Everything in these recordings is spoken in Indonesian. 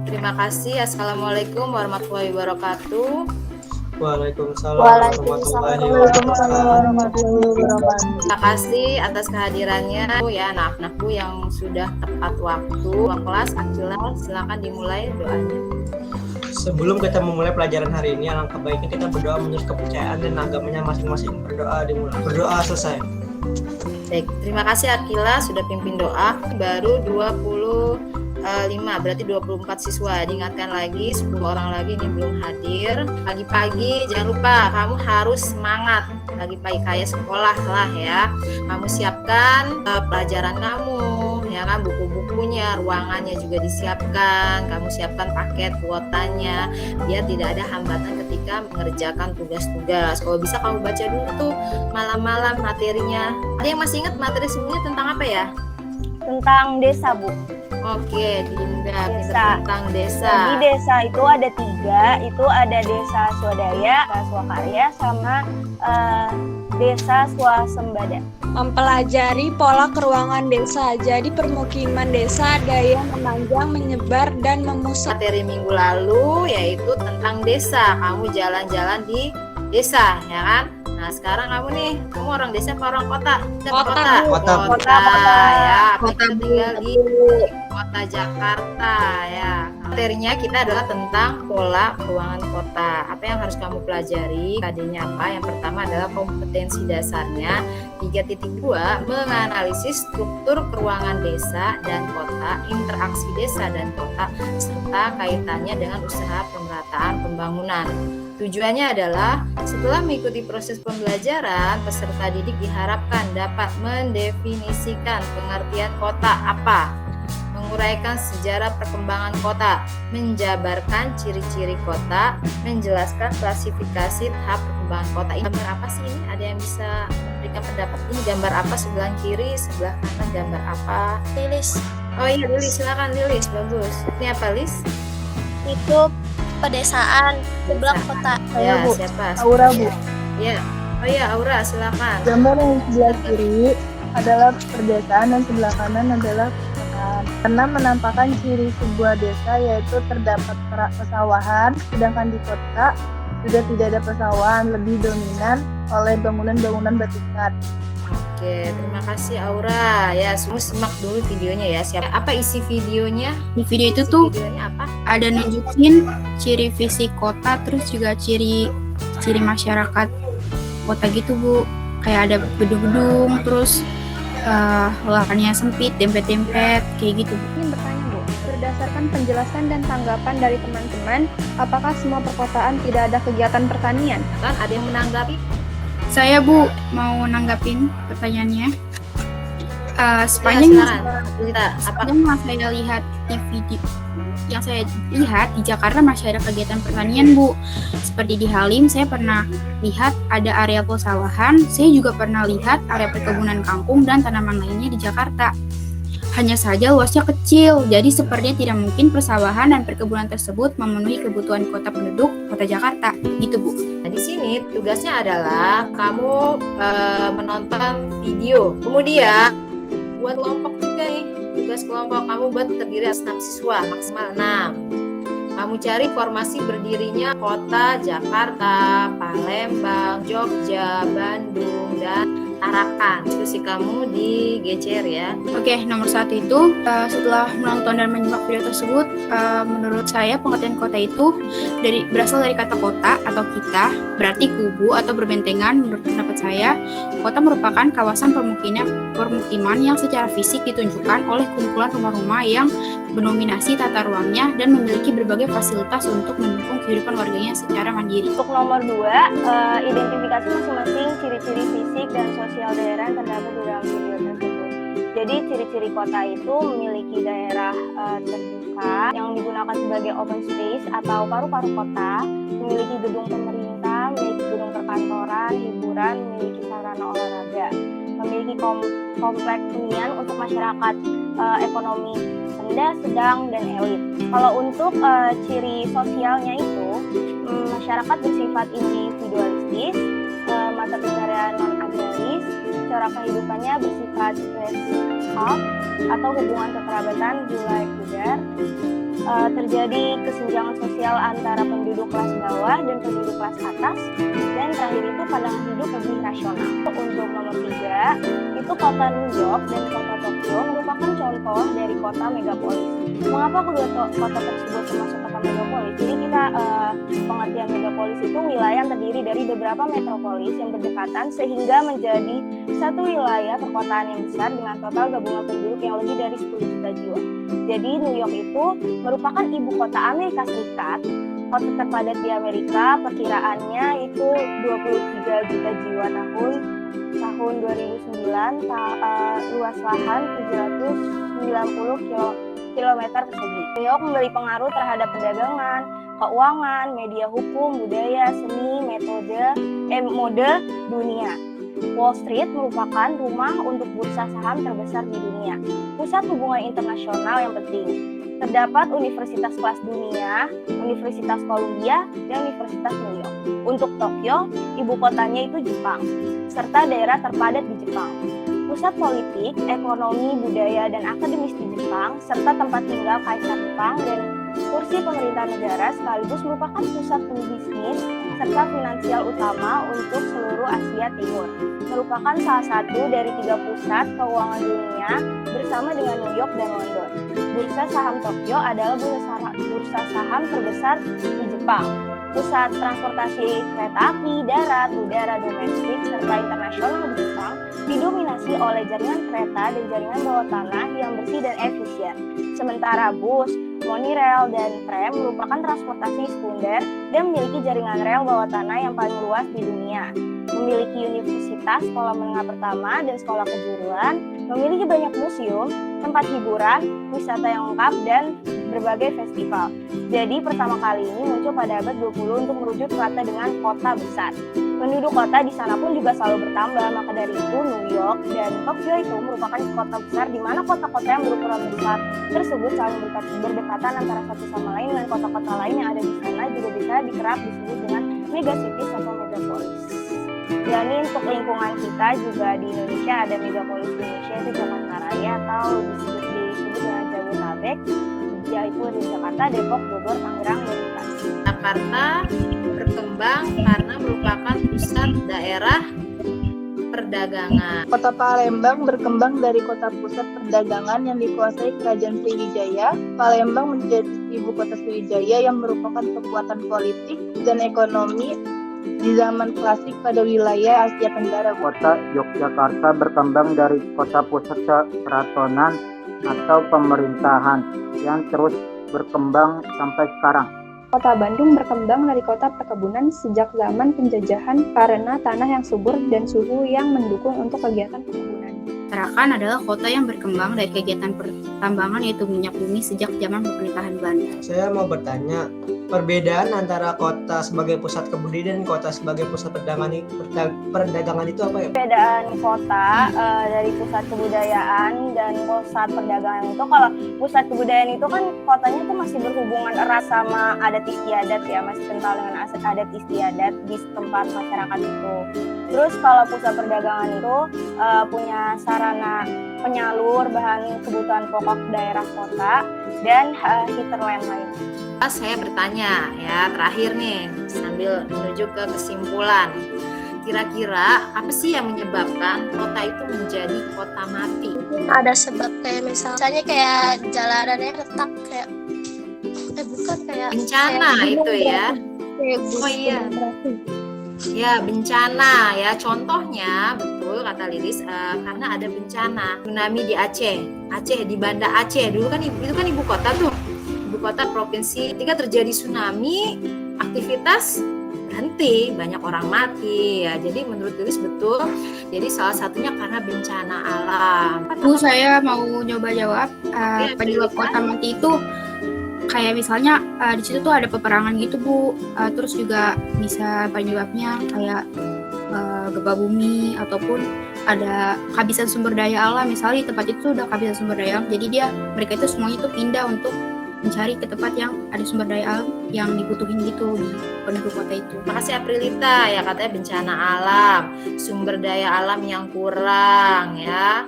Terima kasih. Assalamualaikum warahmatullahi wabarakatuh. Waalaikumsalam Waalaikumsalam warahmatullahi wabarakatuh. Terima kasih atas kehadirannya ya anak-anakku yang sudah tepat waktu. Kelas Akila, silakan dimulai doanya. Sebelum kita memulai pelajaran hari ini, alangkah baiknya kita berdoa menurut kepercayaan dan agamanya masing-masing. Berdoa dimulai. Berdoa selesai. Baik, terima kasih Akila sudah pimpin doa. Baru 25, berarti 24 siswa. Diingatkan lagi 10 orang lagi ini belum hadir. Pagi-pagi jangan lupa kamu harus semangat. Pagi-pagi kayak sekolah lah ya. Kamu siapkan pelajaran kamu, ya kan, buku-bukunya, ruangannya juga disiapkan. Kamu siapkan paket kuotanya biar tidak ada hambatan ketika mengerjakan tugas-tugas. Kalau bisa kamu baca dulu tuh malam-malam materinya. Ada yang masih ingat materi sebelumnya tentang apa ya? Tentang desa, Bu. Oke, Dinda, Desa. tentang desa. Jadi desa itu ada 3, itu ada desa swadaya, desa swakarya, sama desa swasembada. Mempelajari pola keruangan desa. Jadi permukiman desa ada yang memanjang, menyebar, dan memusat. Materi minggu lalu yaitu tentang desa. Kamu jalan-jalan di desa, ya kan? Nah, sekarang kamu orang desa apa orang kota? Kota. Ya, Kota, kita tinggal di kota Jakarta ya. Materinya kita adalah tentang pola keuangan kota. Apa yang harus kamu pelajari? KD-nya apa? Yang pertama adalah kompetensi dasarnya. 3.2 menganalisis struktur keuangan desa dan kota, interaksi desa dan kota, serta kaitannya dengan usaha pemerataan pembangunan. Tujuannya adalah setelah mengikuti proses pembelajaran, peserta didik diharapkan dapat mendefinisikan pengertian kota apa, menguraikan sejarah perkembangan kota, menjabarkan ciri-ciri kota, menjelaskan klasifikasi tahap perkembangan kota. Ini gambar apa sih ini? Ada yang bisa memberikan pendapat? Ini gambar apa? Sebelah kiri, sebelah kanan gambar apa? Lilis. Oh iya, Lilis, silakan Lilis, bagus. Ini apa, Lilis? Itu pedesaan sebelah kota. Ya, Bu. siapa? Aura, Bu. Ya. Oh iya, Aura, silakan. Gambar yang sebelah kiri adalah perdesaan dan sebelah kanan adalah perkotaan. Karena menampakkan ciri sebuah desa yaitu terdapat pesawahan, sedangkan di kota sudah tidak ada pesawahan, lebih dominan oleh bangunan-bangunan batikat. Oke, terima kasih Aura. Ya, semua simak dulu videonya ya. Siapa? Apa isi videonya? Di video itu Isi tuh videonya apa? ada nunjukin ciri fisik kota, terus juga ciri masyarakat kota gitu, Bu. Kayak ada gedung-gedung, terus lahannya sempit, dempet-dempet, kayak gitu, Bu. Ingin bertanya, Bu, berdasarkan penjelasan dan tanggapan dari teman-teman, apakah semua perkotaan tidak ada kegiatan pertanian? Kan ada yang menanggapi? Saya, Bu, mau nanggapin pertanyaannya. Sepanjang Ya, silakan. Apa? sepanjang yang saya lihat di video, yang saya lihat di Jakarta masih ada kegiatan pertanian, Bu. Seperti di Halim, saya pernah lihat ada area pesawahan. Saya juga pernah lihat area perkebunan kangkung dan tanaman lainnya di Jakarta. Hanya saja luasnya kecil, jadi sepertinya tidak mungkin persawahan dan perkebunan tersebut memenuhi kebutuhan kota penduduk kota Jakarta, gitu, Bu. Nah, di sini tugasnya adalah kamu menonton video. Kemudian buat kelompok juga nih. Tugas kelompok kamu buat terdiri atas 6 siswa, maksimal 6. Kamu cari formasi berdirinya kota Jakarta, Palembang, Jogja, Bandung, dan Tarakan. Terus kamu digecer ya. Oke, nomor 1 itu setelah menonton dan menyimak video tersebut, menurut saya pengertian kota itu berasal dari kata kota atau kita, berarti kubu atau berbentengan. Menurut pendapat saya, kota merupakan kawasan permukiman yang secara fisik ditunjukkan oleh kumpulan rumah-rumah yang mendominasi tata ruangnya dan memiliki berbagai fasilitas untuk mendukung kehidupan warganya secara mandiri. Untuk nomor 2, identifikasi masing-masing ciri-ciri fisik dan sosial daerah yang terdapat di dalam video tersebut. Jadi ciri-ciri kota itu memiliki daerah terbuka yang digunakan sebagai open space atau paru-paru kota, memiliki gedung pemerintah, memiliki gedung perkantoran, hiburan, memiliki sarana olahraga, memiliki kompleks hunian untuk masyarakat ekonomi rendah, sedang, dan elit. Kalau untuk ciri sosialnya itu, masyarakat bersifat individualistis, mata pencaharian non-agraris, cara kehidupannya bersifat spesifik atau hubungan kekerabatan jula ekuder, terjadi kesenjangan sosial antara penduduk kelas bawah dan penduduk kelas atas, dan terakhir itu pandangan hidup lebih rasional. Untuk nomor 3, itu kota New York dan kota Tokyo merupakan contoh dari kota megapolis. Mengapa kedua kota tersebut termasuk kota megapolis? Jadi kita pengertian megapolis itu wilayah yang terdiri dari beberapa metropolis yang berdekatan sehingga menjadi satu wilayah perkotaan yang besar dengan total gabungan penduduk yang lebih dari 10 juta jiwa. Jadi New York itu merupakan ibu kota Amerika Serikat, kota terpadat di Amerika, perkiraannya itu 23 juta jiwa tahun 2009, luas lahan 790 km persegi. New York memberi pengaruh terhadap perdagangan, keuangan, media hukum, budaya, seni, mode dunia. Wall Street merupakan rumah untuk bursa saham terbesar di dunia, pusat hubungan internasional yang penting. Terdapat universitas kelas dunia, Universitas Columbia, dan Universitas New York. Untuk Tokyo, ibu kotanya itu Jepang, serta daerah terpadat di Jepang. Pusat politik, ekonomi, budaya, dan akademis di Jepang, serta tempat tinggal Kaisar Jepang dan kursi pemerintah negara sekaligus merupakan pusat bisnis serta finansial utama untuk seluruh Asia Timur. Merupakan salah satu dari 3 pusat keuangan dunia bersama dengan New York dan London. Bursa saham Tokyo adalah bursa saham terbesar di Jepang. Pusat transportasi kereta api, darat, udara, domestik, serta internasional di Jepang didominasi oleh jaringan kereta dan jaringan bawah tanah yang bersih dan efisien. Sementara bus, monorail, dan tram merupakan transportasi sekunder dan memiliki jaringan rel bawah tanah yang paling luas di dunia. Memiliki universitas, sekolah menengah pertama, dan sekolah kejuruan, memiliki banyak museum, tempat hiburan, wisata yang lengkap, dan berbagai festival. Jadi pertama kali ini muncul pada abad 20 untuk merujuk kata dengan kota besar. Penduduk kota di sana pun juga selalu bertambah, maka dari itu New York dan Tokyo itu merupakan kota besar di mana kota-kota yang berukuran besar tersebut saling berdekatan antara satu sama lain dengan kota-kota lain yang ada di sana juga bisa dikerap disebut dengan megacities atau megapolis. Dan ini untuk lingkungan kita juga di Indonesia ada megapolis Indonesia itu Jakarta Raya atau disebut dengan Jabodetabek, yaitu di Jakarta, Depok, Bogor, Tangerang, dan Bekasi. Jakarta berkembang karena merupakan pusat daerah perdagangan. Kota Palembang berkembang dari kota pusat perdagangan yang dikuasai Kerajaan Sriwijaya. Palembang menjadi ibu kota Sriwijaya yang merupakan kekuatan politik dan ekonomi di zaman klasik pada wilayah Asia Tenggara. Kota Yogyakarta berkembang dari kota pusat keratonan atau pemerintahan yang terus berkembang sampai sekarang. Kota Bandung berkembang dari kota perkebunan sejak zaman penjajahan karena tanah yang subur dan suhu yang mendukung untuk kegiatan perkebunan. Tarakan adalah kota yang berkembang dari kegiatan pertambangan yaitu minyak bumi sejak zaman pemerintahan Belanda. Saya mau bertanya, perbedaan antara kota sebagai pusat kebudayaan dan kota sebagai pusat perdagangan itu apa ya? Perbedaan kota dari pusat kebudayaan dan pusat perdagangan itu, kalau pusat kebudayaan itu kan kotanya tuh masih berhubungan erat sama adat istiadat ya, masih kental dengan adat istiadat di tempat masyarakat itu. Terus kalau pusat perdagangan itu punya sarana penyalur bahan kebutuhan pokok daerah kota dan hinterland lain. Saya bertanya ya, terakhir nih sambil menuju ke kesimpulan. Kira-kira apa sih yang menyebabkan kota itu menjadi kota mati? Ada sebab kayak misalnya kayak jalanannya retak kayak bukan kayak Bencana kayak itu ya. Kayak Oh iya. Ya, bencana ya. Contohnya betul kata Lilis, karena ada bencana tsunami di Aceh. Di Banda Aceh dulu kan itu kan ibu kota tuh. Ibu kota provinsi. Ketika terjadi tsunami, aktivitas berhenti, banyak orang mati ya. Jadi menurut Lilis betul. Jadi salah satunya karena bencana alam. Bu, saya mau nyoba jawab. Penyebab kota mati itu kayak misalnya di situ tuh ada peperangan gitu Bu, terus juga bisa penyebabnya kayak gempa bumi ataupun ada kehabisan sumber daya alam. Misalnya di tempat itu udah kehabisan sumber daya alam, jadi mereka itu semuanya itu pindah untuk mencari ke tempat yang ada sumber daya alam yang dibutuhin gitu di penduduk kota itu. Makasih Aprilita ya, katanya bencana alam, sumber daya alam yang kurang ya.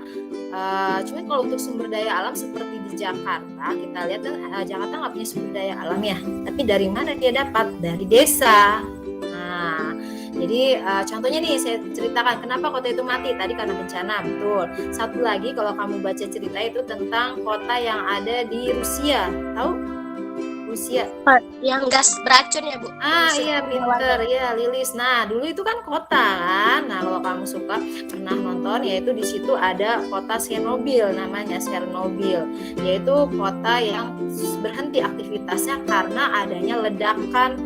Cuman kalau untuk sumber daya alam seperti di Jakarta, kita lihat kan Jakarta nggak punya sumber daya alam ya. Tapi dari mana dia dapat? Dari desa. Nah, jadi contohnya nih saya ceritakan kenapa kota itu mati tadi karena bencana, betul. Satu lagi kalau kamu baca cerita itu tentang kota yang ada di Rusia, tahu? Rusia. Yang gas beracun ya, Bu? Iya pinter ya Lilis. Nah dulu itu kan kota kan. Nah kalau kamu suka pernah nonton yaitu di situ ada kota Chernobyl, namanya Chernobyl, yaitu kota yang berhenti aktivitasnya karena adanya ledakan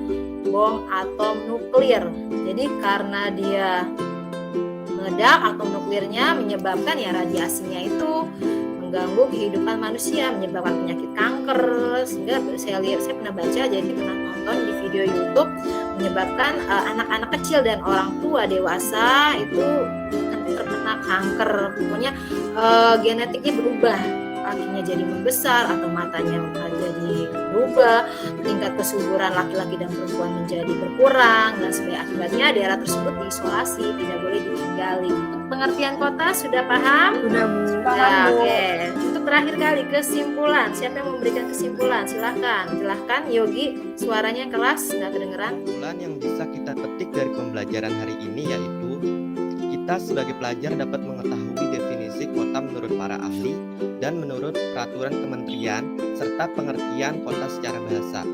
bom atom nuklir. Jadi karena dia meledak atom nuklirnya menyebabkan ya radiasinya itu mengganggu kehidupan manusia, menyebabkan penyakit kanker, sehingga saya pernah baca, jadi pernah nonton di video YouTube, menyebabkan anak-anak kecil dan orang tua dewasa itu terkena kanker. Pokoknya genetiknya berubah, kakinya jadi membesar atau matanya jadi berubah, tingkat kesuburan laki-laki dan perempuan menjadi berkurang, dan sebagai akibatnya daerah tersebut diisolasi, tidak boleh ditinggali. Pengertian kota sudah paham? Sudah, Bu. Ya, oke. Untuk terakhir kali kesimpulan, siapa yang memberikan kesimpulan? Silahkan Yogi, suaranya keras, nggak kedengeran. Kesimpulan yang bisa kita petik dari pembelajaran hari ini yaitu kita sebagai pelajar dapat mengetahui definisi kota menurut para ahli dan menurut peraturan kementerian serta pengertian kota secara bahasa.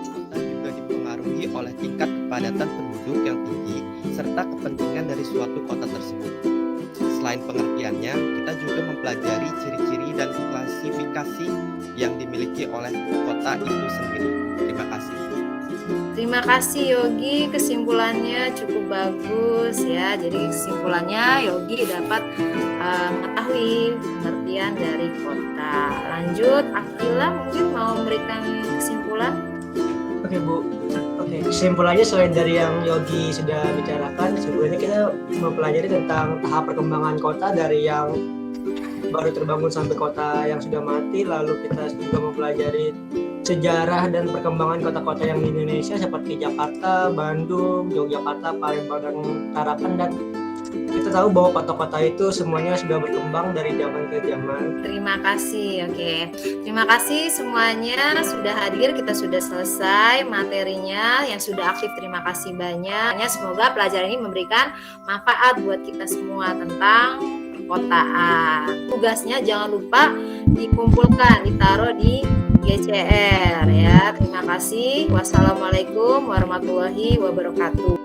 Kota juga dipengaruhi oleh tingkat kepadatan penduduk yang tinggi serta kepentingan dari suatu kota tersebut. Selain pengertiannya, kita juga mempelajari ciri-ciri dan klasifikasi yang dimiliki oleh kota itu sendiri. Terima kasih. Terima kasih Yogi, kesimpulannya cukup bagus ya. Jadi kesimpulannya Yogi dapat mengetahui pengertian dari kota. Lanjut, Akila mungkin mau memberikan kesimpulan? Oke Bu, kesimpulannya selain dari yang Yogi sudah bicarakan, sebenarnya kita mempelajari tentang tahap perkembangan kota dari yang baru terbangun sampai kota yang sudah mati. Lalu kita juga mempelajari sejarah dan perkembangan kota-kota yang di Indonesia seperti Jakarta, Bandung, Yogyakarta, Palembang, dan Tarakan. Dan kita tahu bahwa kota-kota itu semuanya sudah berkembang dari zaman ke zaman. Terima kasih, oke. Terima kasih semuanya sudah hadir, kita sudah selesai materinya. Yang sudah aktif, terima kasih banyak. Semoga pelajaran ini memberikan manfaat buat kita semua tentang perkotaan. Tugasnya jangan lupa dikumpulkan, ditaruh di GCR ya. Terima kasih. Wassalamualaikum warahmatullahi wabarakatuh.